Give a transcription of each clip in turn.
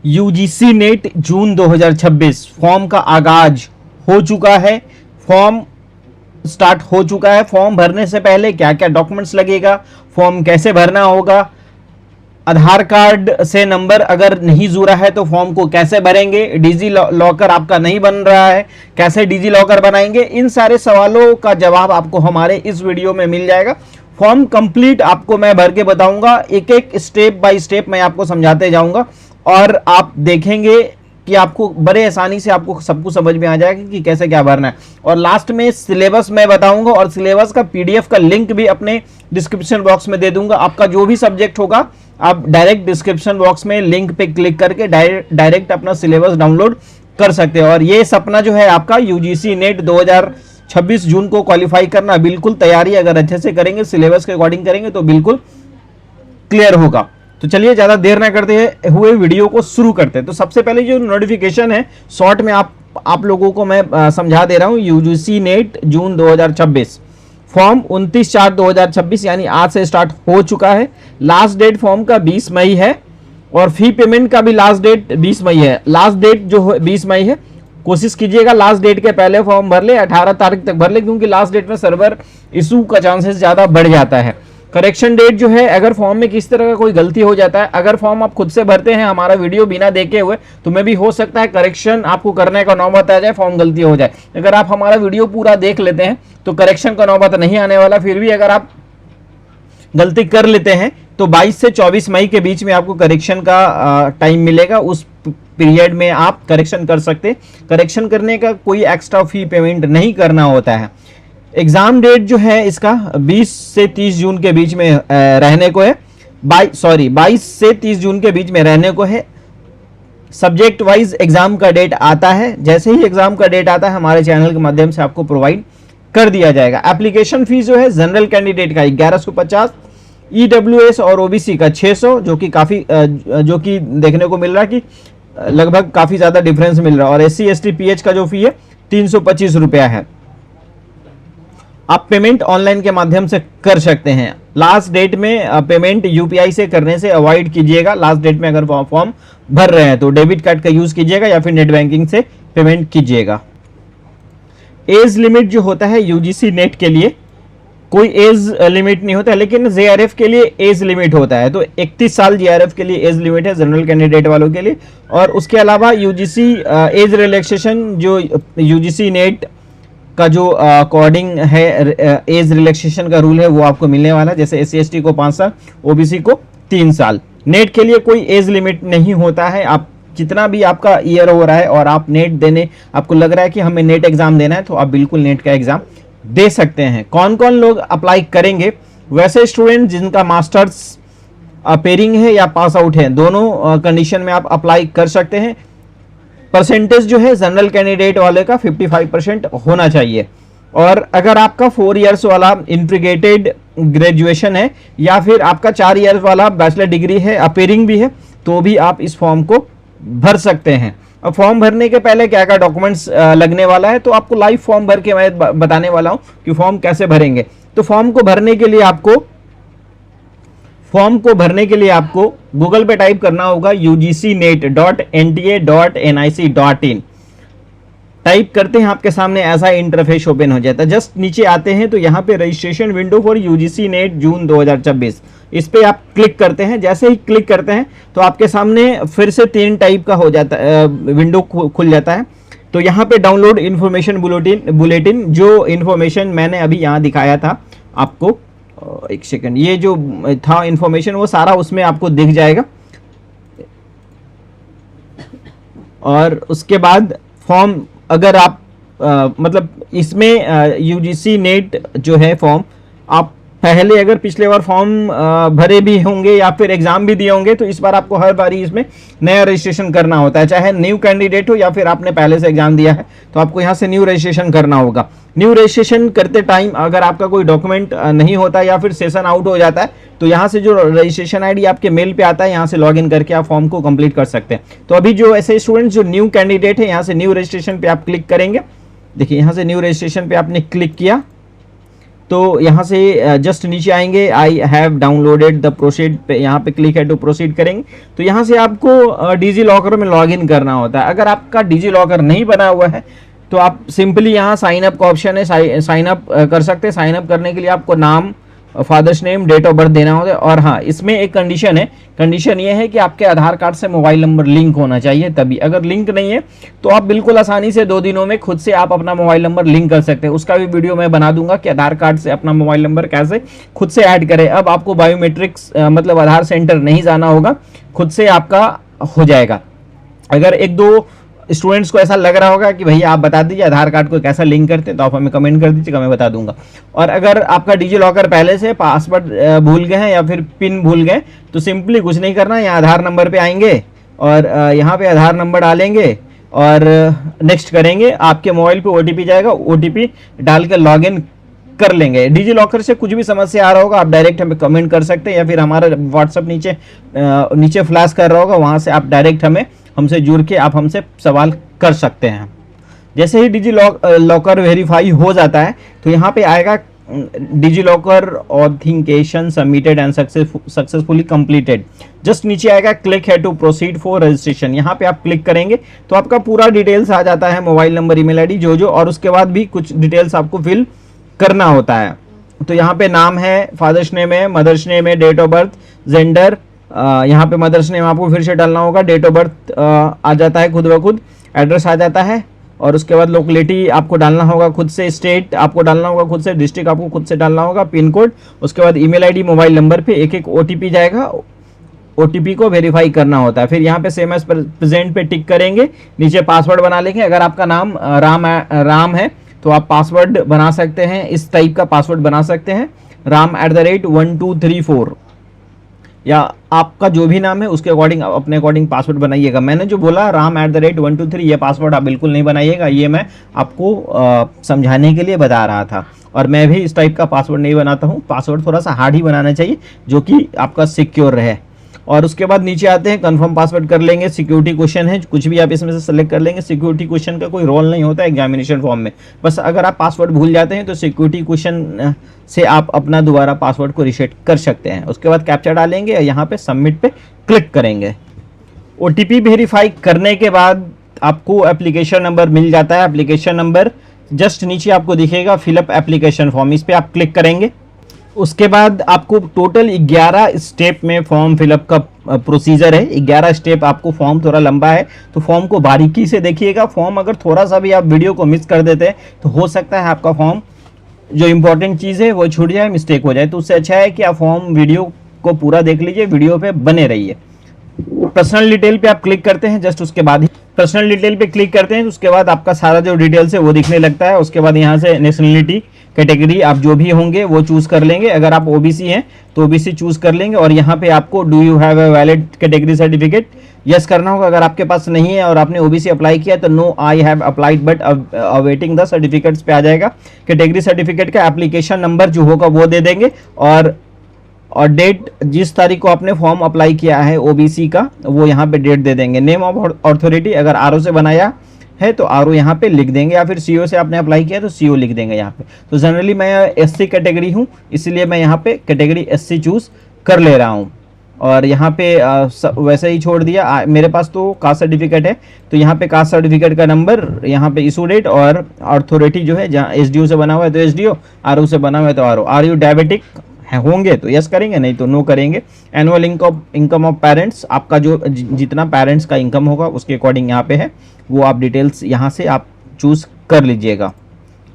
UGC NET June 2026 form का आगाज हो चुका है। फॉर्म स्टार्ट हो चुका है। फॉर्म भरने से पहले क्या क्या डॉक्यूमेंट्स लगेगा, फॉर्म कैसे भरना होगा, आधार कार्ड से नंबर अगर नहीं जुड़ा है तो फॉर्म को कैसे भरेंगे, डिजी लॉकर आपका नहीं बन रहा है कैसे डिजी लॉकर बनाएंगे, इन सारे सवालों का जवाब आपको हमारे इस वीडियो में मिल जाएगा। फॉर्म कंप्लीट आपको मैं भर के बताऊंगा, एक एक स्टेप बाय स्टेप मैं आपको समझाते जाऊंगा और आप देखेंगे कि आपको बड़े आसानी से आपको सब कुछ समझ में आ जाएगा कि कैसे क्या भरना है। और लास्ट में सिलेबस मैं बताऊंगा और सिलेबस का पीडीएफ का लिंक भी अपने डिस्क्रिप्शन बॉक्स में दे दूंगा। आपका जो भी सब्जेक्ट होगा आप डायरेक्ट डिस्क्रिप्शन बॉक्स में लिंक पे क्लिक करके डायरेक्ट अपना सिलेबस डाउनलोड कर सकते हैं। और ये सपना जो है आपका यूजीसी नेट 2026 जून को क्वालिफाई करना, बिल्कुल तैयारी अगर अच्छे से करेंगे, सिलेबस के अकॉर्डिंग करेंगे तो बिल्कुल क्लियर होगा। तो चलिए ज़्यादा देर ना करते हुए वीडियो को शुरू करते हैं। तो सबसे पहले जो नोटिफिकेशन है शॉर्ट में आप लोगों को मैं समझा दे रहा हूँ। यूजीसी नेट जून 2026 फॉर्म 29/4/2026 यानी आज से स्टार्ट हो चुका है। लास्ट डेट फॉर्म का 20 मई है और फी पेमेंट का भी लास्ट डेट 20 मई है। लास्ट डेट जो 20 मई है, कोशिश कीजिएगा लास्ट डेट के पहले फॉर्म भर ले, 18 तारीख तक भर ले, क्योंकि लास्ट डेट में सर्वर इशू का चांसेस ज़्यादा बढ़ जाता है। करेक्शन डेट जो है, अगर फॉर्म में किस तरह का कोई गलती हो जाता है, अगर फॉर्म आप खुद से भरते हैं हमारा वीडियो बिना देखे हुए, तो मैं भी हो सकता है करेक्शन आपको करने का नौबत आ जाए, फॉर्म गलती हो जाए। अगर आप हमारा वीडियो पूरा देख लेते हैं तो करेक्शन का नौबत नहीं आने वाला। फिर भी अगर आप गलती कर लेते हैं तो 22 से 24 मई के बीच में आपको करेक्शन का टाइम मिलेगा। उस पीरियड में आप करेक्शन कर सकते हैं। करेक्शन करने का कोई एक्स्ट्रा फी पेमेंट नहीं करना होता है। एग्जाम डेट जो है इसका 20 से 30 जून के बीच में रहने को है। 22 से 30 जून के बीच में रहने को है। सब्जेक्ट वाइज एग्जाम का डेट आता है, जैसे ही एग्जाम का डेट आता है हमारे चैनल के माध्यम से आपको प्रोवाइड कर दिया जाएगा। एप्लीकेशन फीस जो है जनरल कैंडिडेट का 1150, ईडब्ल्यूएस और ओबीसी का 600, जो कि देखने को मिल रहा है कि लगभग काफी ज्यादा डिफरेंस मिल रहा है। और एससी एसटी पीएच का जो फी है 325 रुपया है। आप पेमेंट ऑनलाइन के माध्यम से कर सकते हैं। लास्ट डेट में पेमेंट यूपीआई से करने से अवॉइड कीजिएगा। लास्ट डेट में अगर फॉर्म भर रहे हैं तो डेबिट कार्ड का यूज कीजिएगा या फिर नेट बैंकिंग से पेमेंट कीजिएगा। एज लिमिट जो होता है यूजीसी नेट के लिए कोई एज लिमिट नहीं होता है, लेकिन जेआरएफ के लिए एज लिमिट होता है। तो 31 साल जेआरएफ के लिए एज लिमिट है जनरल कैंडिडेट वालों के लिए। और उसके अलावा यूजीसी एज रिलैक्सेशन जो यूजीसी नेट का जो अकॉर्डिंग है एज रिलैक्सेशन का रूल है वो आपको मिलने वाला है। जैसे एससी एसटी को 5 साल, ओबीसी को 3 साल। नेट के लिए कोई एज लिमिट नहीं होता है। आप जितना भी आपका ईयर हो रहा है और आप नेट देने, आपको लग रहा है कि हमें नेट एग्जाम देना है, तो आप बिल्कुल नेट का एग्जाम दे सकते हैं। कौन कौन लोग अप्लाई करेंगे? वैसे स्टूडेंट जिनका मास्टर्स पेयरिंग है या पास आउट है, दोनों कंडीशन में आप अप्लाई कर सकते हैं। परसेंटेज जो है जनरल कैंडिडेट वाले का 55% होना चाहिए। और अगर आपका 4 इयर्स वाला इंटीग्रेटेड ग्रेजुएशन है या फिर आपका 4 इयर्स वाला बैचलर डिग्री है, अपेयरिंग भी है, तो भी आप इस फॉर्म को भर सकते हैं। अब फॉर्म भरने के पहले क्या क्या डॉक्यूमेंट्स लगने वाला है, तो आपको लाइव फॉर्म भर के मैं बताने वाला हूं कि फॉर्म कैसे भरेंगे। तो फॉर्म को भरने के लिए आपको गूगल पे टाइप करना होगा ugcnet.nta.nic.in। टाइप करते हैं, आपके सामने ऐसा इंटरफेस ओपन हो जाता है। जस्ट नीचे आते हैं तो यहाँ पे registration window for UGC NET June 2026, इस पे आप क्लिक करते हैं। जैसे ही क्लिक करते हैं तो आपके सामने फिर से 3 टाइप का हो जाता है, विंडो खुल जाता है। तो यहाँ पे डाउनलोड इन्फॉर्मेशन बुलेटिन, जो इन्फॉर्मेशन मैंने अभी यहाँ दिखाया था आपको, एक सेकंड, ये जो था इंफॉर्मेशन वो सारा उसमें आपको दिख जाएगा। और उसके बाद फॉर्म अगर आप मतलब इसमें यूजीसी नेट जो है फॉर्म, आप पहले अगर पिछले बार फॉर्म भरे भी होंगे या फिर एग्जाम भी दिए होंगे, तो इस बार आपको हर बारी इसमें नया रजिस्ट्रेशन करना होता है। चाहे न्यू कैंडिडेट हो या फिर आपने पहले से एग्जाम दिया है, तो आपको यहाँ से न्यू रजिस्ट्रेशन करना होगा। न्यू रजिस्ट्रेशन करते टाइम अगर आपका कोई डॉक्यूमेंट नहीं होता या फिर सेशन आउट हो जाता है, तो यहाँ से जो रजिस्ट्रेशन आईडी आपके मेल पे आता है, यहाँ से लॉगिन करके आप फॉर्म को कंप्लीट कर सकते हैं। तो अभी जो ऐसे स्टूडेंट्स जो न्यू कैंडिडेट है, यहाँ से न्यू रजिस्ट्रेशन पे आप क्लिक करेंगे। देखिए यहाँ से न्यू रजिस्ट्रेशन पे आपने क्लिक किया तो यहाँ से जस्ट नीचे आएंगे, I have downloaded the proceed पे यहाँ पे क्लिक है टू प्रोसीड करेंगे। तो यहाँ से आपको डिजी लॉकर में लॉगिन करना होता है। अगर आपका डिजी लॉकर नहीं बना हुआ है तो आप सिंपली यहाँ साइन अप का ऑप्शन है, साइन अप कर सकते हैं। साइन अप करने के लिए आपको नाम, father's name, date of birth देना होता है। और हाँ, इसमें एक कंडीशन है, कंडीशन ये है कि आपके आधार कार्ड से मोबाइल नंबर लिंक होना चाहिए तभी। अगर लिंक नहीं है तो आप बिल्कुल आसानी से 2 दिनों में खुद से आप अपना मोबाइल नंबर लिंक कर सकते हैं। उसका भी वीडियो मैं बना दूंगा कि आधार कार्ड से अपना मोबाइल नंबर कैसे खुद से ऐड करें। अब आपको बायोमेट्रिक्स मतलब आधार सेंटर नहीं जाना होगा, खुद से आपका हो जाएगा। अगर 1-2 स्टूडेंट्स को ऐसा लग रहा होगा कि भैया आप बता दीजिए आधार कार्ड को कैसा लिंक करते हैं, तो आप हमें कमेंट कर दीजिएगा, मैं बता दूंगा। और अगर आपका डिजी लॉकर पहले से पासवर्ड भूल गए हैं या फिर पिन भूल गए, तो सिंपली कुछ नहीं करना, यहाँ आधार नंबर पे आएंगे और यहाँ पे आधार नंबर डालेंगे और नेक्स्ट करेंगे। आपके मोबाइल पे OTP जाएगा, OTP डाल के लॉगिन कर लेंगे। डिजी लॉकर से कुछ भी समस्या आ रहा होगा आप डायरेक्ट हमें कमेंट कर सकते हैं, या फिर हमारा व्हाट्सअप नीचे फ्लैश कर रहा होगा, वहाँ से आप डायरेक्ट हमसे जुड़ के आप हमसे सवाल कर सकते हैं। जैसे ही डिजी लॉकर वेरीफाई हो जाता है तो यहाँ पे आएगा DigiLocker authentication submitted and successfully completed. Just नीचे आएगा क्लिक है टू प्रोसीड फॉर रजिस्ट्रेशन। यहाँ पे आप क्लिक करेंगे तो आपका पूरा डिटेल्स आ जाता है, मोबाइल नंबर, ईमेल आईडी, जो और उसके बाद भी कुछ डिटेल्स आपको फिल करना होता है। तो यहाँ पे नाम है, फादर्स नेम है, मदर्स नेम है, डेट ऑफ बर्थ, जेंडर, यहाँ पे मदर्स नेम आपको फिर से डालना होगा, डेट ऑफ बर्थ आ जाता है खुद ब खुद, एड्रेस आ जाता है, और उसके बाद लोकेलिटी आपको डालना होगा खुद से, स्टेट आपको डालना होगा खुद से, डिस्ट्रिक्ट आपको खुद से डालना होगा, पिन कोड, उसके बाद ईमेल आईडी, मोबाइल नंबर पे एक OTP जाएगा, OTP को वेरीफाई करना होता है। फिर यहाँ पे सेम एज प्रेजेंट पे टिक करेंगे, नीचे पासवर्ड बना लेंगे। अगर आपका नाम राम है तो आप पासवर्ड बना सकते हैं, इस टाइप का पासवर्ड बना सकते हैं, ram@1234, या आपका जो भी नाम है उसके अकॉर्डिंग अपने अकॉर्डिंग पासवर्ड बनाइएगा। मैंने जो बोला ram@123 ये पासवर्ड आप बिल्कुल नहीं बनाइएगा, ये मैं आपको समझाने के लिए बता रहा था। और मैं भी इस टाइप का पासवर्ड नहीं बनाता हूँ, पासवर्ड थोड़ा सा हार्ड ही बनाना चाहिए जो कि आपका सिक्योर रहे। और उसके बाद नीचे आते हैं, कंफर्म पासवर्ड कर लेंगे। सिक्योरिटी क्वेश्चन है, कुछ भी आप इसमें से सेलेक्ट कर लेंगे। सिक्योरिटी क्वेश्चन का कोई रोल नहीं होता एग्जामिनेशन फॉर्म में, बस अगर आप पासवर्ड भूल जाते हैं तो सिक्योरिटी क्वेश्चन से आप अपना दोबारा पासवर्ड को रीसेट कर सकते हैं। उसके बाद कैप्चा डालेंगे और यहाँ पे सबमिट पे क्लिक करेंगे। OTP वेरीफाई करने के बाद आपको एप्लीकेशन नंबर मिल जाता है। एप्लीकेशन नंबर जस्ट नीचे आपको दिखेगा, फिलअप एप्लीकेशन फॉर्म, इस पर आप क्लिक करेंगे। उसके बाद आपको टोटल 11 स्टेप में फॉर्म फिलअप का प्रोसीजर है। 11 स्टेप, आपको फॉर्म थोड़ा लंबा है तो फॉर्म को बारीकी से देखिएगा। फॉर्म अगर थोड़ा सा भी आप वीडियो को मिस कर देते हैं तो हो सकता है आपका फॉर्म जो इंपॉर्टेंट चीज़ है वो छूट जाए, मिस्टेक हो जाए। तो उससे अच्छा है कि आप फॉर्म वीडियो को पूरा देख लीजिए, वीडियो पे बने रहिए। पर्सनल डिटेल पे आप क्लिक करते हैं, जस्ट उसके बाद ही पर्सनल डिटेल पे क्लिक करते हैं, उसके बाद आपका सारा जो डिटेल्स है वो दिखने लगता है। उसके बाद यहाँ से नेशनलिटी, कैटेगरी आप जो भी होंगे वो चूज कर लेंगे। अगर आप OBC हैं तो OBC चूज कर लेंगे। और यहाँ पे आपको do you have a valid category certificate, yes करना होगा। अगर आपके पास नहीं है और आपने OBC अप्लाई किया तो no I have applied but awaiting the certificates पे आ जाएगा। कैटेगरी सर्टिफिकेट का एप्लीकेशन नंबर जो होगा वो दे देंगे, और डेट जिस तारीख को आपने फॉर्म अप्लाई किया है OBC का वो यहाँ पे डेट दे देंगे। नेम ऑफ अथॉरिटी, अगर RO से बनाया है तो RO यहाँ पे लिख देंगे, या फिर CO से आपने अप्लाई किया तो CO लिख देंगे यहाँ पे। तो जनरली मैं SC कैटेगरी हूँ, इसलिए मैं यहाँ पे कैटेगरी SC चूज कर ले रहा हूँ। और यहाँ पे वैसे ही छोड़ दिया। मेरे पास तो कास्ट सर्टिफिकेट है तो यहाँ पे कास्ट सर्टिफिकेट का नंबर, यहाँ पे इशू डेट, और अथॉरिटी जो है जहाँ SDO से बना हुआ है तो SDO, RO से बना हुआ है तो RO। आर यू डायबिटिक होंगे तो यस करेंगे, नहीं तो नो करेंगे। एनुअल इनकम ऑफ पेरेंट्स, आपका जो जितना पेरेंट्स का इनकम होगा उसके अकॉर्डिंग यहाँ पे है, वो आप डिटेल्स यहाँ से आप चूज कर लीजिएगा।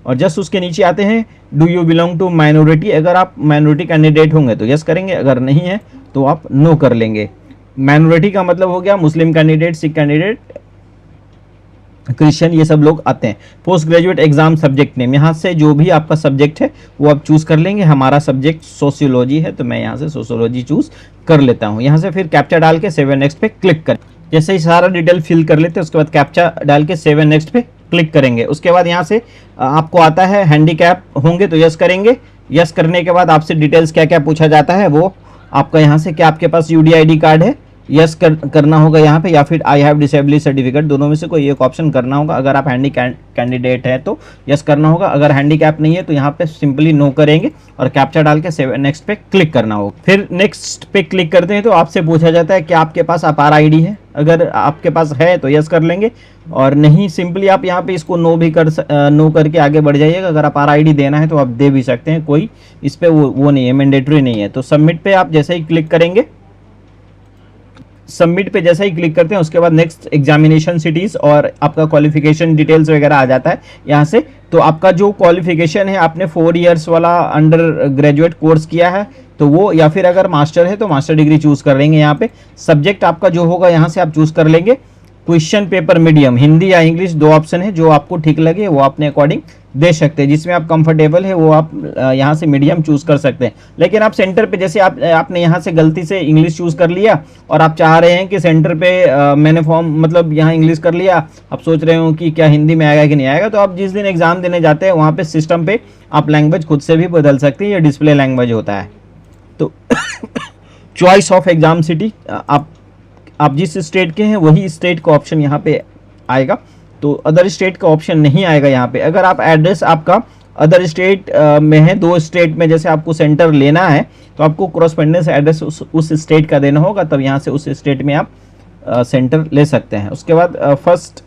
और जस्ट उसके नीचे आते हैं, do you belong to minority, अगर आप माइनॉरिटी कैंडिडेट होंगे तो यस करेंगे, अगर नहीं है तो आप नो कर लेंगे। माइनॉरिटी का मतलब हो गया मुस्लिम कैंडिडेट, सिख कैंडिडेट, क्रिश्चियन, ये सब लोग आते हैं। Post graduate exam subject name, यहाँ से जो भी आपका सब्जेक्ट है वो आप चूज कर लेंगे। हमारा सब्जेक्ट सोशियोलॉजी है तो मैं यहाँ से सोशियोलॉजी चूज कर लेता हूँ। यहाँ से फिर कैप्चा डाल के सेव नेक्स्ट पे क्लिक करें। जैसे ही सारा डिटेल फिल कर लेते हैं उसके बाद कैप्चा डाल के सेव नेक्स्ट पे क्लिक करेंगे। उसके बाद यहाँ से आपको आता है हैंडीकैप होंगे तो यस करेंगे। यस करने के बाद आपसे डिटेल्स क्या क्या पूछा जाता है वो आपका यहाँ से, क्या आपके पास UDID कार्ड है यस करना होगा यहाँ पे, या फिर आई हैव डिसेबिलिटी सर्टिफिकेट, दोनों में से कोई एक ऑप्शन करना होगा। अगर आप हैंडी कैंडिडेट है तो यस करना होगा, अगर हैंडीकैप नहीं है तो यहाँ पे सिंपली नो करेंगे और कैप्चा डाल के सेव नेक्स्ट पे क्लिक करना होगा। फिर नेक्स्ट पे क्लिक करते हैं तो आपसे पूछा जाता है कि आपके पास अपार आईडी है, अगर आपके पास है तो यस कर लेंगे, और नहीं सिंपली आप यहाँ पे इसको नो भी नो करके आगे बढ़ जाइएगा। अगर अपार आईडी देना है तो आप दे भी सकते हैं, कोई इस पे वो नहीं है, मैंडेटरी नहीं है। तो सबमिट पे आप जैसे ही क्लिक करेंगे, सबमिट पे जैसे ही क्लिक करते हैं उसके बाद नेक्स्ट एग्जामिनेशन सिटीज और आपका क्वालिफिकेशन डिटेल्स वगैरह आ जाता है यहाँ से। तो आपका जो क्वालिफिकेशन है, आपने 4 इयर्स वाला अंडर ग्रेजुएट कोर्स किया है तो वो, या फिर अगर मास्टर है तो मास्टर डिग्री चूज कर लेंगे। यहाँ पे सब्जेक्ट आपका जो होगा यहाँ से आप चूज कर लेंगे। क्वेश्चन पेपर मीडियम, हिंदी या इंग्लिश, 2 ऑप्शन है, जो आपको ठीक लगे वो अपने अकॉर्डिंग दे सकते हैं। जिसमें आप कंफर्टेबल है वो आप यहाँ से मीडियम चूज कर सकते हैं। लेकिन आप सेंटर पे जैसे आपने यहाँ से गलती से इंग्लिश चूज कर लिया और आप चाह रहे हैं कि सेंटर पे मैंने फॉर्म मतलब यहाँ इंग्लिश कर लिया, आप सोच रहे हो कि क्या हिंदी में आएगा कि नहीं आएगा, तो आप जिस दिन एग्जाम देने जाते हैं वहाँ पे सिस्टम पे आप लैंग्वेज खुद से भी बदल सकते हैं, ये डिस्प्ले लैंग्वेज होता है। तो चॉइस ऑफ एग्जाम सिटी, आप जिस स्टेट के हैं वही स्टेट का ऑप्शन यहाँ पे आएगा, तो अदर स्टेट का ऑप्शन नहीं आएगा यहाँ पे। अगर आप एड्रेस आपका अदर स्टेट में है, 2 स्टेट में जैसे आपको सेंटर लेना है तो आपको क्रॉसपेंडेंस एड्रेस उस स्टेट का देना होगा, तब यहाँ से उस स्टेट में आप सेंटर ले सकते हैं। उसके बाद first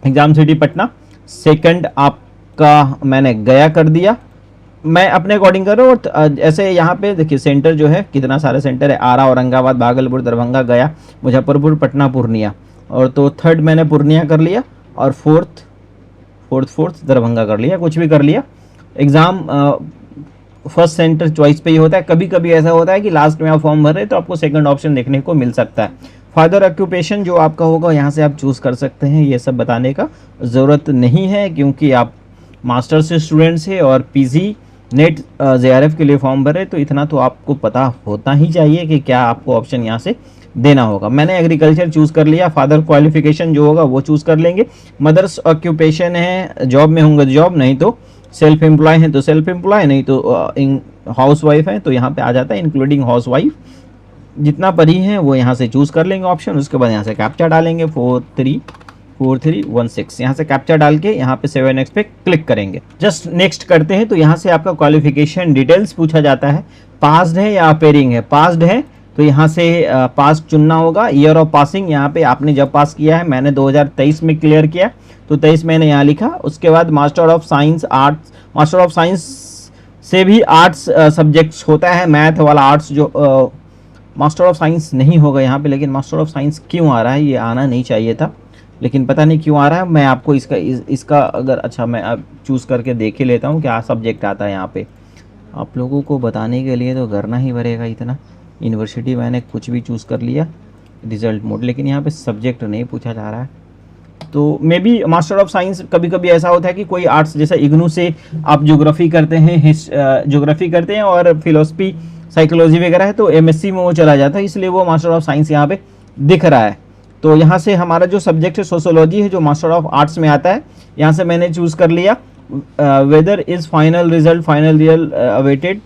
exam city Patna, second आपका मैंने गया कर दिया, मैं अपने अकॉर्डिंग कर रहा हूँ। और ऐसे यहाँ पे देखिए सेंटर जो है कितना सारे सेंटर है, आरा, औरंगाबाद, भागलपुर, दरभंगा, गया, मुजफ्फरपुर, पटना, पूर्णिया, और तो थर्ड मैंने पूर्णिया कर लिया और फोर्थ दरभंगा कर लिया, कुछ भी कर लिया। एग्ज़ाम फर्स्ट सेंटर चॉइस पे ही होता है। कभी कभी ऐसा होता है कि लास्ट में आप फॉर्म भर रहे हैं तो आपको सेकंड ऑप्शन देखने को मिल सकता है। फादर ऑक्यूपेशन जो आपका होगा यहाँ से आप चूज़ कर सकते हैं, ये सब बताने का ज़रूरत नहीं है क्योंकि आप मास्टर्स से स्टूडेंट्स है और पीजी नेट जेआरएफ के लिए फॉर्म भरे, तो इतना तो आपको पता होता ही चाहिए कि क्या आपको ऑप्शन यहाँ से देना होगा। मैंने एग्रीकल्चर चूज कर लिया। फादर क्वालिफिकेशन जो होगा वो चूज कर लेंगे। मदर्स ऑक्यूपेशन है, जॉब में होंगे तो जॉब, नहीं तो सेल्फ एम्प्लॉय है तो सेल्फ एम्प्लॉय, नहीं तो हाउस वाइफ है तो यहाँ पे आ जाता है इंक्लूडिंग हाउस वाइफ। जितना पढ़ी है वो यहाँ से चूज कर लेंगे ऑप्शन। उसके बाद यहाँ से कैप्चा डालेंगे 434316, यहाँ से कैप्चा डाल के यहाँ पे 7x पे क्लिक करेंगे। जस्ट नेक्स्ट करते हैं तो यहाँ से आपका क्वालिफिकेशन डिटेल्स पूछा जाता है। पास्ड है या अपेयरिंग है, पास्ड है तो यहाँ से पास चुनना होगा। ईयर ऑफ पासिंग यहाँ पे आपने जब पास किया है, मैंने 2023 में क्लियर किया तो 23 मैंने यहाँ लिखा। उसके बाद master of science arts, master of science से भी आर्ट्स सब्जेक्ट्स होता है, मैथ वाला आर्ट्स जो मास्टर ऑफ साइंस नहीं होगा यहाँ पे। लेकिन मास्टर ऑफ साइंस क्यों आ रहा है, ये आना नहीं चाहिए था लेकिन पता नहीं क्यों आ रहा है। मैं आपको इसका अगर अच्छा मैं अब चूज़ करके देख ही लेता हूँ क्या सब्जेक्ट आता है यहाँ पे। आप लोगों को बताने के लिए तो करना ही पड़ेगा इतना। यूनिवर्सिटी मैंने कुछ भी चूज़ कर लिया, रिजल्ट मोड, लेकिन यहाँ पे सब्जेक्ट नहीं पूछा जा रहा है। तो may be master of science कभी कभी ऐसा होता है कि कोई आर्ट्स जैसा इग्नू से आप ज्योग्राफी करते हैं और फिलोसफी साइकोलॉजी वगैरह है तो एमएससी में वो चला जाता है, इसलिए वो मास्टर ऑफ साइंस यहाँ पे दिख रहा है। तो यहाँ से हमारा जो सब्जेक्ट है सोशियोलॉजी है जो मास्टर ऑफ आर्ट्स में आता है, यहाँ से मैंने चूज़ कर लिया। Whether is final result final year awaited,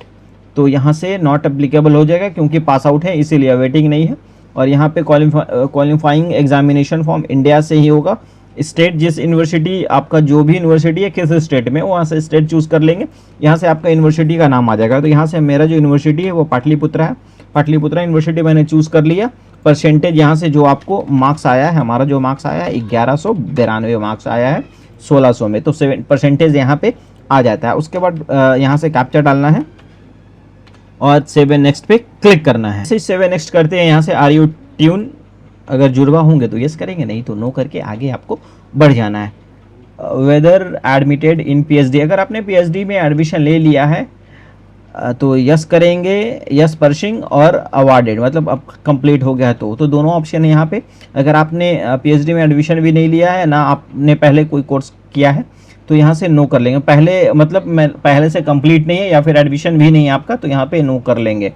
तो यहाँ से नॉट एप्लीकेबल हो जाएगा क्योंकि पास आउट है इसीलिए अवेटिंग नहीं है। और यहाँ पे क्वालिफाइंग एग्जामिनेशन फॉर्म इंडिया से ही होगा। स्टेट जिस यूनिवर्सिटी आपका जो भी यूनिवर्सिटी है किस स्टेट में, वहाँ से स्टेट चूज़ कर लेंगे। यहाँ से आपका यूनिवर्सिटी का नाम आ जाएगा। तो यहाँ से मेरा जो यूनिवर्सिटी है वो पाटलिपुत्रा है, पाटलिपुत्रा यूनिवर्सिटी मैंने चूज़ कर लिया। परसेंटेज यहाँ से जो आपको मार्क्स आया है, हमारा जो मार्क्स आया है 1192 मार्क्स आया है 1600 में, तो 7% यहाँ पे आ जाता है। उसके बाद यहाँ से कैप्चा डालना है और 7 नेक्स्ट पे क्लिक करना है। 7 नेक्स्ट करते हैं, यहाँ से आर यू ट्यून, अगर जुड़वा होंगे तो यस करेंगे, नहीं तो नो करके आगे आपको बढ़ जाना है। वेदर एडमिटेड इन पीएचडी, अगर आपने पीएचडी में एडमिशन ले लिया है तो यस करेंगे, यस पर्शिंग और अवार्डेड, मतलब अब कंप्लीट हो गया तो दोनों ऑप्शन है यहाँ पे। अगर आपने पीएचडी में एडमिशन भी नहीं लिया है ना, आपने पहले कोई कोर्स किया है तो यहाँ से नो कर लेंगे। पहले मतलब मैं पहले से कंप्लीट नहीं है या फिर एडमिशन भी नहीं है आपका तो यहाँ पे नो कर लेंगे।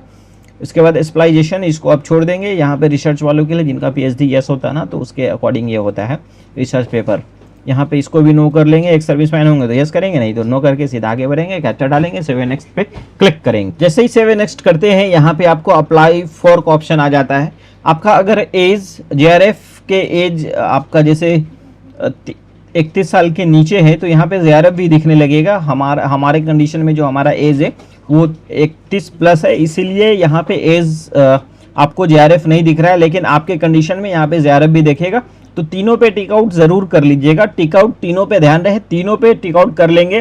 इसके बाद स्पेशलाइजेशन इसको आप छोड़ देंगे। यहाँ पे रिसर्च वालों के लिए जिनका पीएचडी यस होता है ना तो उसके अकॉर्डिंग ये होता है रिसर्च पेपर। यहाँ पे इसको भी नो कर लेंगे, एक सर्विसमैन होंगे तो यस करेंगे, नहीं तो नो करके सीधा आगे बढ़ेंगे, कैप्चा डालेंगे, सेव नेक्स्ट पे क्लिक करेंगे। जैसे ही सेव नेक्स्ट करते हैं यहाँ पे आपको अप्लाई फॉर का ऑप्शन आ जाता है। आपका अगर एज JRF के एज आपका जैसे 31 साल के नीचे है तो यहाँ पे JRF भी दिखने लगेगा। हमारे कंडीशन में जो हमारा एज है वो 31 प्लस है, इसीलिए यहाँ पे एज आपको JRF नहीं दिख रहा है, लेकिन आपके कंडीशन में यहाँ पे JRF भी देखेगा। तो तीनों पे टिक आउट जरूर कर लीजिएगा। टिक आउट तीनों पे ध्यान रहे, तीनों पे टिक आउट कर लेंगे।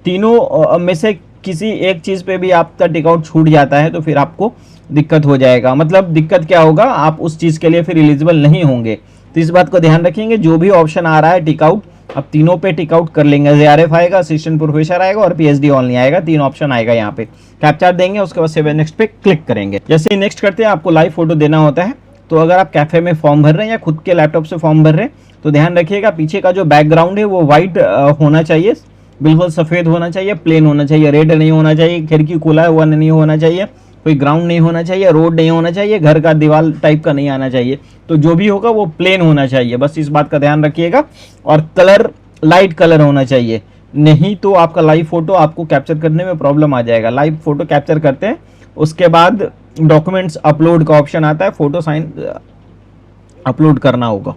तीनों में से किसी एक चीज पे भी आपका टिक आउट छूट जाता है तो फिर आपको दिक्कत हो जाएगा। मतलब दिक्कत क्या होगा, आप उस चीज के लिए फिर एलिजिबल नहीं होंगे। तो इस बात को ध्यान रखेंगे, जो भी ऑप्शन आ रहा है टिक आउट, अब तीनों पे टिक आउट कर लेंगे। JRF आएगा, असिस्टेंट प्रोफेसर आएगा और PhD ऑल नहीं आएगा, 3 ऑप्शन आएगा यहाँ पे। कैप्चा देंगे, उसके बाद सेव नेक्स्ट पे क्लिक करेंगे। जैसे ही नेक्स्ट करते हैं आपको लाइव फोटो देना होता है। तो अगर आप कैफे में फॉर्म भर रहे हैं या खुद के लैपटॉप से फॉर्म भर रहे हैं तो ध्यान रखिएगा पीछे का जो बैकग्राउंड है वो व्हाइट होना चाहिए, बिल्कुल सफेद होना चाहिए, प्लेन होना चाहिए, रेड नहीं होना चाहिए, खिड़की खुला हुआ नहीं होना चाहिए, कोई ग्राउंड नहीं होना चाहिए, रोड नहीं होना चाहिए, घर का दीवार टाइप का नहीं आना चाहिए। तो जो भी होगा वो प्लेन होना चाहिए, बस इस बात का ध्यान रखिएगा। और कलर लाइट कलर होना चाहिए, नहीं तो आपका लाइव फोटो आपको कैप्चर करने में प्रॉब्लम आ जाएगा। लाइव फोटो कैप्चर करते हैं, उसके बाद डॉक्यूमेंट्स अपलोड का ऑप्शन आता है, फोटो साइन अपलोड करना होगा।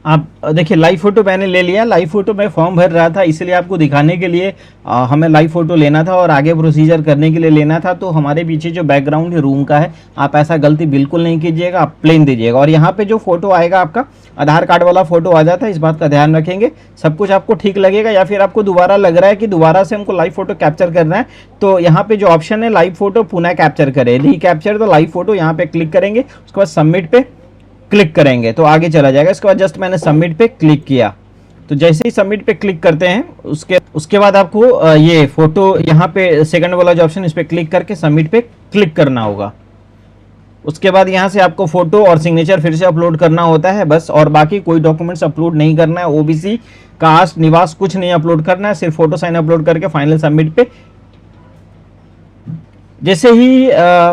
आप देखिए लाइव फोटो मैंने ले लिया। लाइव फोटो मैं फॉर्म भर रहा था, इसलिए आपको दिखाने के लिए हमें लाइव फोटो लेना था और आगे प्रोसीजर करने के लिए लेना था। तो हमारे पीछे जो बैकग्राउंड है रूम का है, आप ऐसा गलती बिल्कुल नहीं कीजिएगा, आप प्लेन दीजिएगा। और यहाँ पे जो फोटो आएगा आपका आधार कार्ड वाला फोटो आ जाता है, इस बात का ध्यान रखेंगे। सब कुछ आपको ठीक लगेगा, या फिर आपको दोबारा लग रहा है कि दोबारा से हमको लाइव फोटो कैप्चर करना है तो यहाँ पे जो ऑप्शन है लाइव फोटो पुनः कैप्चर करें, रीकैप्चर, तो लाइव फोटो यहाँ पे क्लिक करेंगे, उसके बाद सबमिट पे क्लिक करेंगे तो आगे चला जाएगा। इसके बाद जस्ट मैंने सबमिट पे क्लिक किया, तो जैसे ही सबमिट पे क्लिक करते हैं उसके बाद आपको ये फोटो यहाँ पे सेकंड वाला जो ऑप्शन इस पे क्लिक करके सबमिट पे क्लिक करना होगा। उसके बाद यहाँ से आपको फोटो और सिग्नेचर फिर से अपलोड करना होता है बस, और बाकी कोई डॉक्यूमेंट्स अपलोड नहीं करना है। OBC, कास्ट, निवास कुछ नहीं अपलोड करना है, सिर्फ फोटो साइन अपलोड करके फाइनल सबमिट पे। जैसे ही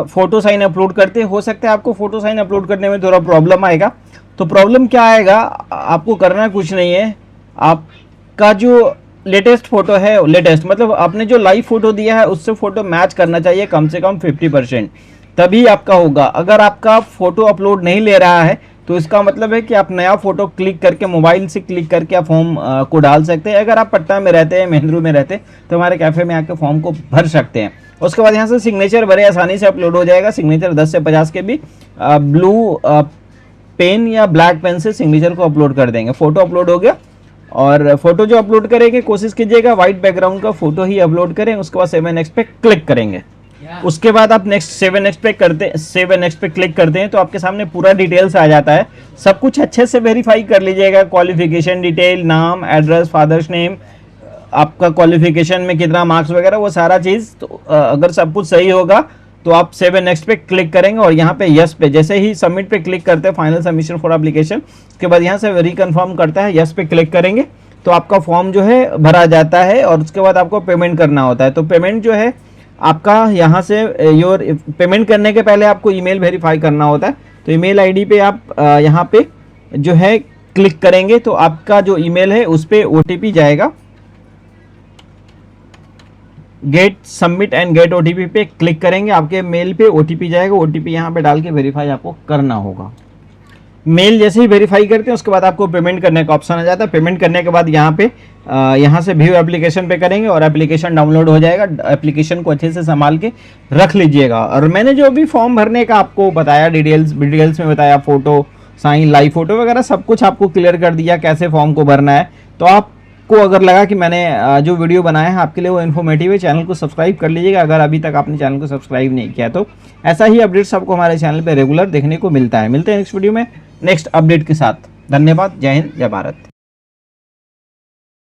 फोटो साइन अपलोड करते, हो सकता है आपको फोटो साइन अपलोड करने में थोड़ा प्रॉब्लम आएगा। तो प्रॉब्लम क्या आएगा, आपको करना कुछ नहीं है, आपका जो लेटेस्ट फोटो है, लेटेस्ट मतलब आपने जो लाइव फोटो दिया है उससे फोटो मैच करना चाहिए कम से कम 50%, तभी आपका होगा। अगर आपका फोटो अपलोड नहीं ले रहा है तो इसका मतलब है कि आप नया फोटो क्लिक करके, मोबाइल से क्लिक करके आप फॉर्म को डाल सकते हैं। अगर आप पटना में रहते हैं, महेंद्रू में रहते हैं तो हमारे कैफे में आके फॉर्म को भर सकते हैं। उसके बाद यहाँ से सिग्नेचर बड़े आसानी से अपलोड हो जाएगा। सिग्नेचर 10 से 50 के भी ब्लू पेन या ब्लैक पेन से सिग्नेचर को अपलोड कर देंगे। फोटो अपलोड हो गया, और फोटो जो अपलोड करेंगे कोशिश कीजिएगा व्हाइट बैकग्राउंड का फोटो ही अपलोड करें। उसके बाद सेव नेक्स्ट पे क्लिक करेंगे। उसके बाद आप सेव नेक्स्ट पे क्लिक करते हैं तो आपके सामने पूरा डिटेल्स आ जाता है। सब कुछ अच्छे से वेरीफाई कर लीजिएगा, क्वालिफिकेशन डिटेल, नाम, एड्रेस, फादर्स नेम, आपका क्वालिफिकेशन में कितना मार्क्स वगैरह, वो सारा चीज़। तो अगर सब कुछ सही होगा तो आप सेव नेक्स्ट पे क्लिक करेंगे, और यहाँ पे यस पे जैसे ही सबमिट पे क्लिक करते हैं, फाइनल सबमिशन फॉर एप्लीकेशन, उसके बाद यहाँ से रिकन्फर्म करता है, यस पे क्लिक करेंगे तो आपका फॉर्म जो है भरा जाता है। और उसके बाद आपको पेमेंट करना होता है। तो पेमेंट जो है आपका यहाँ से पेमेंट करने के पहले आपको ईमेल वेरीफाई करना होता है। तो ईमेल आईडी पे आप यहाँ पे जो है क्लिक करेंगे तो आपका जो ईमेल है उस पर OTP जाएगा। Get submit and get OTP पे क्लिक करेंगे, आपके मेल पे OTP जाएगा। OTP यहाँ पे डाल के वेरीफाई आपको करना होगा। मेल जैसे ही वेरीफाई करते हैं उसके बाद आपको पेमेंट करने का ऑप्शन आ जाता है। पेमेंट करने के बाद यहाँ से व्यू एप्लीकेशन पे करेंगे और एप्लीकेशन डाउनलोड हो जाएगा। एप्लीकेशन को अच्छे से संभाल के रख लीजिएगा। और मैंने जो भी फॉर्म भरने का आपको बताया, डिटेल्स में बताया, फोटो साइन, लाइव फोटो वगैरह सब कुछ आपको क्लियर कर दिया कैसे फॉर्म को भरना है। तो आपको अगर लगा कि मैंने जो वीडियो बनाया है आपके लिए वो इन्फॉर्मेटिव है, चैनल को सब्सक्राइब कर लीजिएगा अगर अभी तक आपने चैनल को सब्सक्राइब नहीं किया। तो ऐसा ही अपडेट्स आपको हमारे चैनल पर रेगुलर देखने को मिलता है। मिलते हैं नेक्स्ट वीडियो में नेक्स्ट अपडेट के साथ। धन्यवाद। जय हिंद, जय भारत।